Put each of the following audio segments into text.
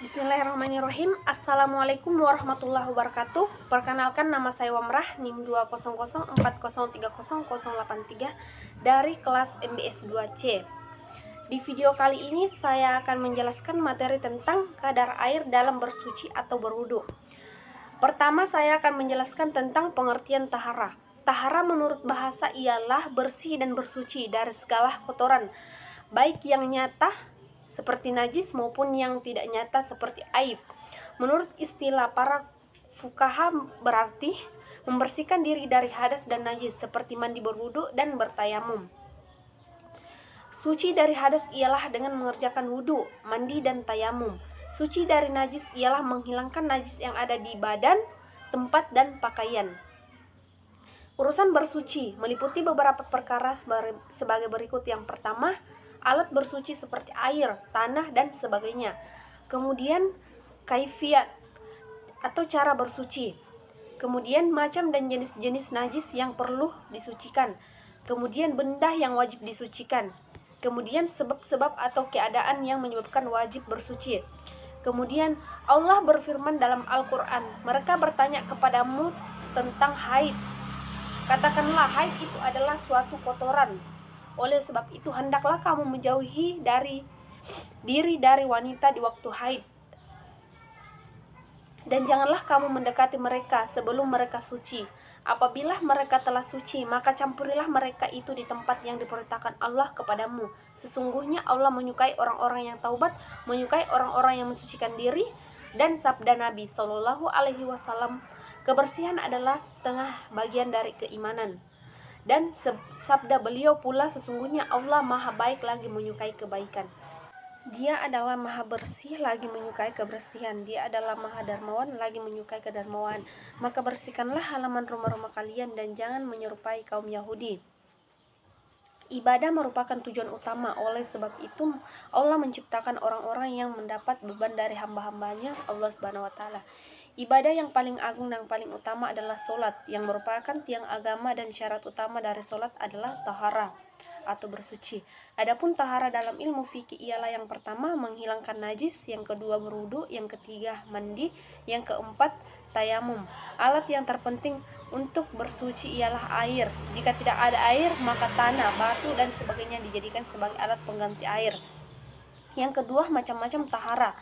Bismillahirrahmanirrahim. Assalamualaikum warahmatullahi wabarakatuh. Perkenalkan, nama saya Wamrah, NIM 200403008 dari kelas MBS 2C. Di video kali ini saya akan menjelaskan materi tentang kadar air dalam bersuci atau berwudu. Pertama, saya akan menjelaskan tentang pengertian tahara. Tahara menurut bahasa ialah bersih dan bersuci dari segala kotoran, baik yang nyata seperti najis maupun yang tidak nyata seperti aib. Menurut istilah para fuqaha berarti membersihkan diri dari hadas dan najis seperti mandi, berwudu dan bertayamum. Suci dari hadas ialah dengan mengerjakan wudu, mandi dan tayamum. Suci dari najis ialah menghilangkan najis yang ada di badan, tempat dan pakaian. Urusan bersuci meliputi beberapa perkara sebagai berikut. Yang pertama, alat bersuci seperti air, tanah, dan sebagainya. Kemudian kaifiat atau cara bersuci. Kemudian macam dan jenis-jenis najis yang perlu disucikan. Kemudian benda yang wajib disucikan. Kemudian sebab-sebab atau keadaan yang menyebabkan wajib bersuci. Kemudian Allah berfirman dalam Al-Quran, mereka bertanya kepadamu tentang haid. Katakanlah, haid itu adalah suatu kotoran. Oleh sebab itu hendaklah kamu menjauhi diri dari wanita di waktu haid. Dan janganlah kamu mendekati mereka sebelum mereka suci. Apabila mereka telah suci, maka campurilah mereka itu di tempat yang diperintahkan Allah kepadamu. Sesungguhnya Allah menyukai orang-orang yang taubat, menyukai orang-orang yang mensucikan diri. Dan sabda Nabi SAW, kebersihan adalah setengah bagian dari keimanan. Dan sabda beliau pula, sesungguhnya Allah maha baik lagi menyukai kebaikan. Dia adalah maha bersih lagi menyukai kebersihan. Dia adalah maha dermawan lagi menyukai kedermawan. Maka bersihkanlah halaman rumah-rumah kalian dan jangan menyerupai kaum Yahudi. Ibadah merupakan tujuan utama. Oleh sebab itu Allah menciptakan orang-orang yang mendapat beban dari hamba-hambanya Allah Subhanahu wa Ta'ala. Ibadah yang paling agung dan paling utama adalah sholat, yang merupakan tiang agama, dan syarat utama dari sholat adalah tahara atau bersuci. Adapun tahara dalam ilmu fikih ialah yang pertama menghilangkan najis, yang kedua berwudu, yang ketiga mandi, yang keempat tayamum. Alat yang terpenting untuk bersuci ialah air. Jika tidak ada air, maka tanah, batu, dan sebagainya dijadikan sebagai alat pengganti air. Yang kedua, macam-macam tahara.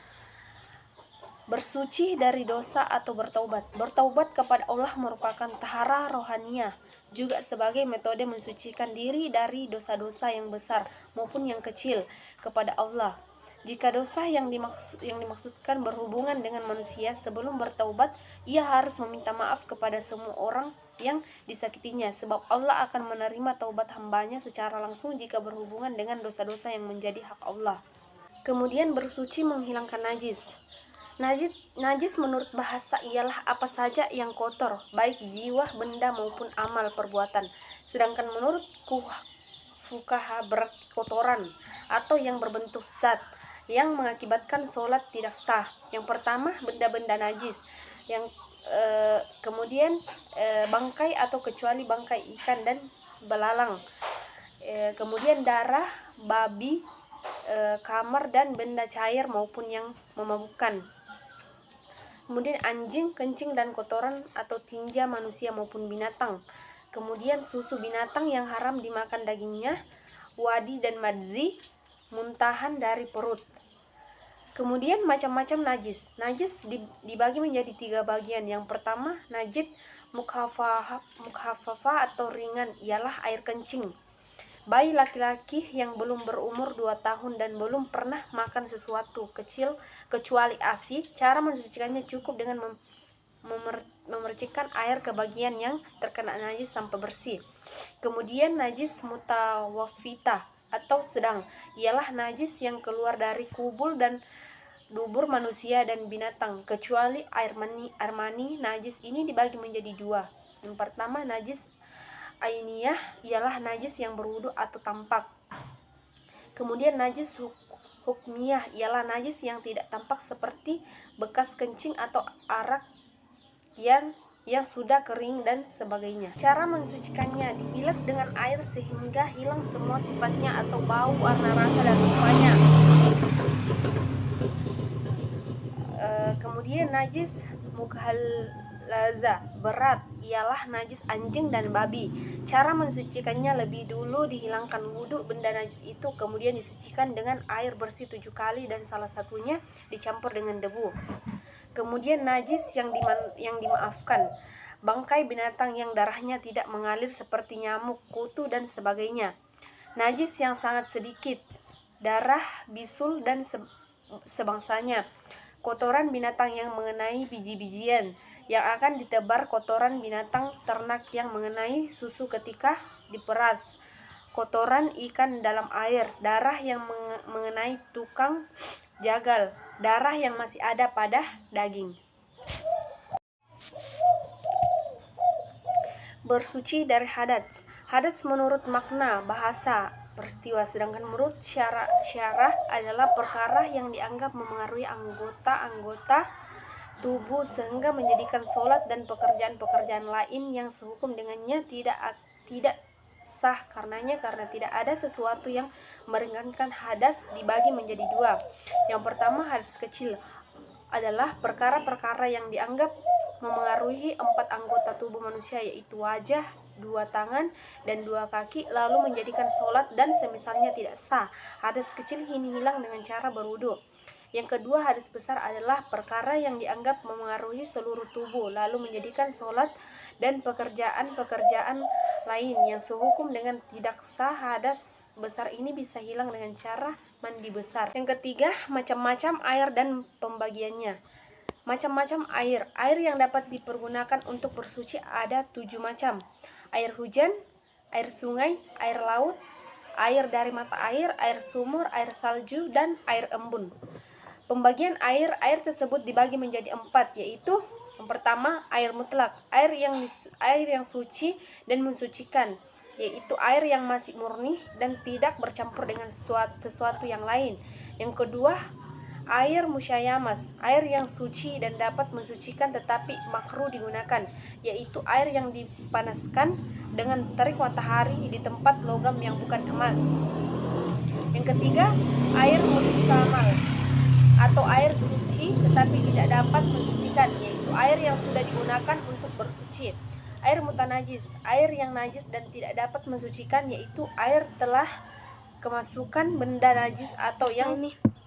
Bersuci dari dosa atau bertaubat. Bertaubat kepada Allah merupakan tahara rohaniyah, juga sebagai metode mensucikan diri dari dosa-dosa yang besar maupun yang kecil kepada Allah. Jika dosa yang dimaksudkan berhubungan dengan manusia, sebelum bertaubat ia harus meminta maaf kepada semua orang yang disakitinya, sebab Allah akan menerima taubat hambanya secara langsung jika berhubungan dengan dosa-dosa yang menjadi hak Allah. Kemudian bersuci menghilangkan najis. Najis menurut bahasa ialah apa saja yang kotor, baik jiwa, benda maupun amal perbuatan. Sedangkan menurut fuqaha berarti kotoran atau yang berbentuk zat yang mengakibatkan sholat tidak sah. Yang pertama, benda-benda najis. Kemudian bangkai atau kecuali bangkai ikan dan belalang. Kemudian darah, babi, kamar dan benda cair maupun yang memabukkan. Kemudian anjing, kencing dan kotoran atau tinja manusia maupun binatang. Kemudian susu binatang yang haram dimakan dagingnya, wadi dan madzi, muntahan dari perut. Kemudian macam-macam najis. Najis dibagi menjadi 3 bagian. Yang pertama, najis mukhafafah atau ringan, ialah air kencing. Bayi laki-laki yang belum berumur 2 tahun dan belum pernah makan sesuatu kecil kecuali ASI, cara mensucikannya cukup dengan memercikkan air ke bagian yang terkena najis sampai bersih. Kemudian najis mutawafitah atau sedang, ialah najis yang keluar dari kubul dan dubur manusia dan binatang, kecuali air mani. Najis ini dibagi menjadi 2. Yang pertama, najis ainiyah, ialah najis yang berwudu atau tampak. Kemudian najis hukmiyah, ialah najis yang tidak tampak seperti bekas kencing atau arak yang sudah kering dan sebagainya. Cara mensucikannya, dibilas dengan air sehingga hilang semua sifatnya atau bau, warna, rasa dan rupanya. najis mughallaza berat ialah najis anjing dan babi. Cara mensucikannya: lebih dulu dihilangkan wudhu benda najis itu, kemudian disucikan dengan air bersih 7 kali dan salah satunya dicampur dengan debu. Kemudian najis yang dimaafkan: bangkai binatang yang darahnya tidak mengalir seperti nyamuk, kutu dan sebagainya. Najis yang sangat sedikit: darah, bisul dan sebangsanya. Kotoran binatang yang mengenai biji-bijian yang akan ditebar, kotoran binatang ternak yang mengenai susu ketika diperas, kotoran ikan dalam air, darah yang mengenai tukang jagal, darah yang masih ada pada daging. Bersuci dari hadats. Hadats menurut makna bahasa peristiwa, sedangkan menurut syarah adalah perkara yang dianggap memengaruhi anggota-anggota tubuh sehingga menjadikan sholat dan pekerjaan-pekerjaan lain yang sehukum dengannya tidak sah karenanya, karena tidak ada sesuatu yang meringankan hadas dibagi menjadi dua. Yang pertama, hadas kecil adalah perkara-perkara yang dianggap memengaruhi 4 anggota tubuh manusia, yaitu wajah, 2 tangan, dan 2 kaki, lalu menjadikan sholat dan semisalnya tidak sah. Hadas kecil ini hilang dengan cara berwudu. Yang kedua, hadas besar adalah perkara yang dianggap memengaruhi seluruh tubuh, lalu menjadikan sholat dan pekerjaan-pekerjaan lain yang sehukum dengan tidak sah. Hadas besar ini bisa hilang dengan cara mandi besar. Yang ketiga, macam-macam air dan pembagiannya. Macam-macam air. Air yang dapat dipergunakan untuk bersuci ada 7 macam. Air hujan, air sungai, air laut, air dari mata air sumur, air salju, dan air embun. Pembagian air tersebut dibagi menjadi 4, yaitu yang pertama, air mutlak, air yang suci dan mensucikan, yaitu air yang masih murni dan tidak bercampur dengan sesuatu yang lain. Yang kedua, air musyayamas, air yang suci dan dapat mensucikan tetapi makruh digunakan, yaitu air yang dipanaskan dengan terik matahari di tempat logam yang bukan emas. Yang ketiga, air mutamal atau air suci tetapi tidak dapat mensucikan, yaitu air yang sudah digunakan untuk bersuci. Air mutanajis, air yang najis dan tidak dapat mensucikan, yaitu air telah kemasukan benda najis atau yang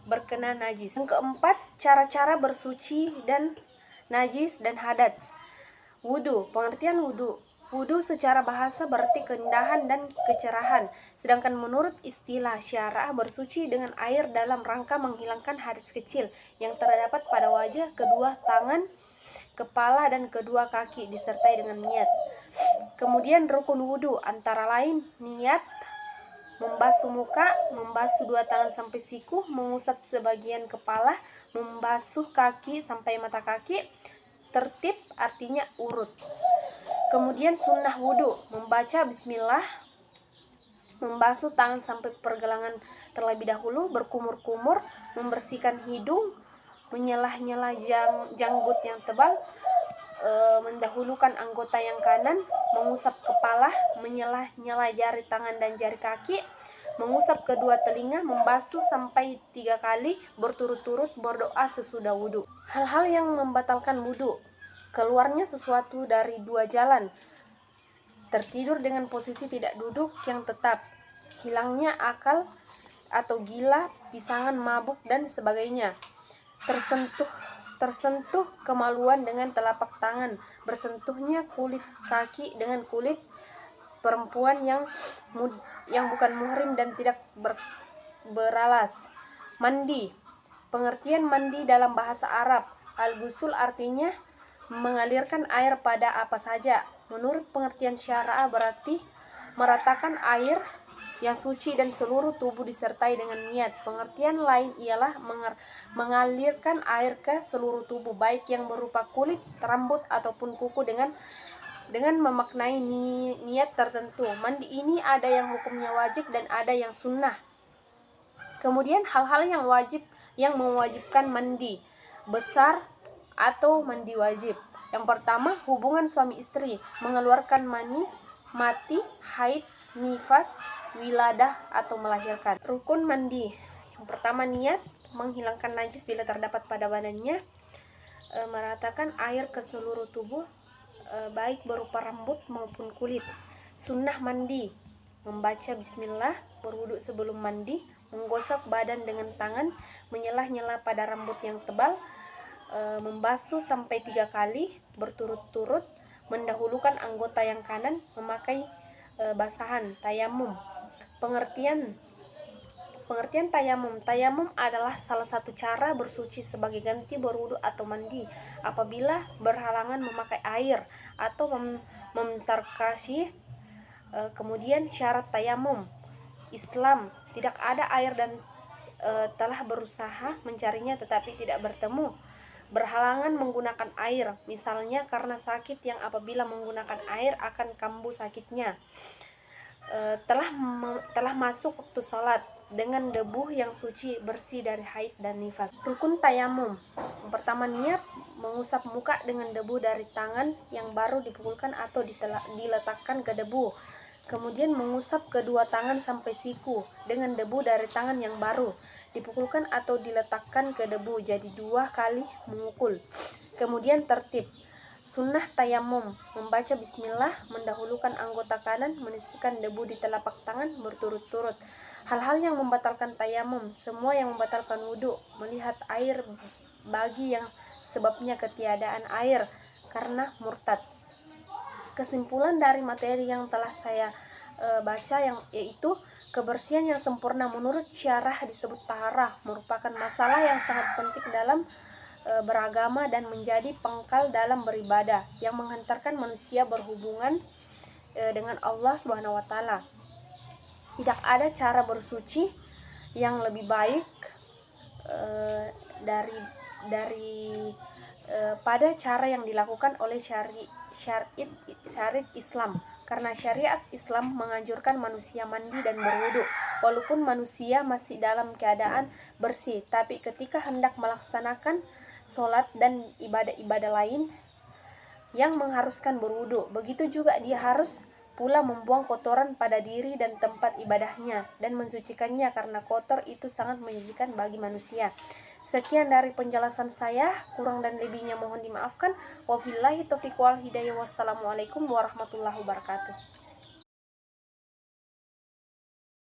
berkena najis. Yang keempat, cara-cara bersuci dan najis dan hadats. Wudu. Pengertian wudu. Wudu secara bahasa berarti keindahan dan kecerahan, sedangkan menurut istilah syarah bersuci dengan air dalam rangka menghilangkan hadas kecil yang terdapat pada wajah, kedua tangan, kepala, dan kedua kaki disertai dengan niat. Kemudian rukun wudu antara lain niat, membasuh muka, membasuh 2 tangan sampai siku, mengusap sebagian kepala, membasuh kaki sampai mata kaki. Tertib artinya urut. Kemudian sunnah wudu, membaca bismillah, membasuh tangan sampai pergelangan terlebih dahulu, berkumur-kumur, membersihkan hidung, menyelah-nyela janggut yang tebal, mendahulukan anggota yang kanan, mengusap kepala, menyelah-nyela jari tangan dan jari kaki, mengusap kedua telinga, membasuh sampai 3 kali berturut-turut, berdoa sesudah wudu. Hal-hal yang membatalkan wudu: keluarnya sesuatu dari 2 jalan, tertidur dengan posisi tidak duduk yang tetap, hilangnya akal atau gila, pisangan, mabuk, dan sebagainya. Tersentuh kemaluan dengan telapak tangan, bersentuhnya kulit kaki dengan kulit perempuan yang bukan muhrim dan tidak beralas. Mandi. Pengertian mandi dalam bahasa Arab, al-ghusl artinya mengalirkan air pada apa saja. Menurut pengertian syara'ah berarti meratakan air yang suci dan seluruh tubuh disertai dengan niat. Pengertian lain ialah mengalirkan air ke seluruh tubuh, baik yang berupa kulit, rambut, ataupun kuku dengan memaknai niat tertentu. Mandi ini ada yang hukumnya wajib dan ada yang sunnah. Kemudian hal-hal yang mewajibkan mandi besar atau mandi wajib. Yang pertama, hubungan suami istri, mengeluarkan mani, mati, haid, nifas, wiladah atau melahirkan. Rukun mandi. Yang pertama, niat, menghilangkan najis bila terdapat pada badannya. meratakan air ke seluruh tubuh, baik berupa rambut maupun kulit. Sunnah mandi: membaca bismillah, berwudu sebelum mandi, menggosok badan dengan tangan, menyelah-nyelah pada rambut yang tebal, membasuh sampai 3 kali berturut-turut, mendahulukan anggota yang kanan, memakai basahan. Tayamum. Pengertian tayamum. Tayamum adalah salah satu cara bersuci sebagai ganti berwudu atau mandi apabila berhalangan memakai air atau memsarkasi. Kemudian syarat tayamum: Islam, tidak ada air dan telah berusaha mencarinya tetapi tidak bertemu. Berhalangan menggunakan air, misalnya karena sakit yang apabila menggunakan air akan kambuh sakitnya. Telah masuk waktu sholat dengan debu yang suci, bersih dari haid dan nifas. Rukun tayamum: yang pertama, niat mengusap muka dengan debu dari tangan yang baru dipukulkan atau diletakkan ke debu. Kemudian mengusap kedua tangan sampai siku dengan debu dari tangan yang baru dipukulkan atau diletakkan ke debu, jadi 2 kali memukul. Kemudian tertib. Sunnah tayamum: membaca bismillah, mendahulukan anggota kanan, menispukan debu di telapak tangan berturut-turut. Hal-hal yang membatalkan tayamum: semua yang membatalkan wudhu, melihat air bagi yang sebabnya ketiadaan air karena murtad. Kesimpulan dari materi yang telah saya baca yaitu kebersihan yang sempurna menurut syarah disebut taharah, merupakan masalah yang sangat penting dalam beragama dan menjadi pangkal dalam beribadah yang menghantarkan manusia berhubungan dengan Allah Subhanahu wa taala. Tidak ada cara bersuci yang lebih baik pada cara yang dilakukan oleh syariat Islam, karena syariat Islam menganjurkan manusia mandi dan berwudu walaupun manusia masih dalam keadaan bersih, tapi ketika hendak melaksanakan sholat dan ibadah-ibadah lain yang mengharuskan berwudu, begitu juga dia harus pula membuang kotoran pada diri dan tempat ibadahnya dan mensucikannya, karena kotor itu sangat menyedihkan bagi manusia. Sekian dari penjelasan saya, kurang dan lebihnya mohon dimaafkan. Wabillahi taufiq wal hidayah. Wassalamualaikum warahmatullahi wabarakatuh.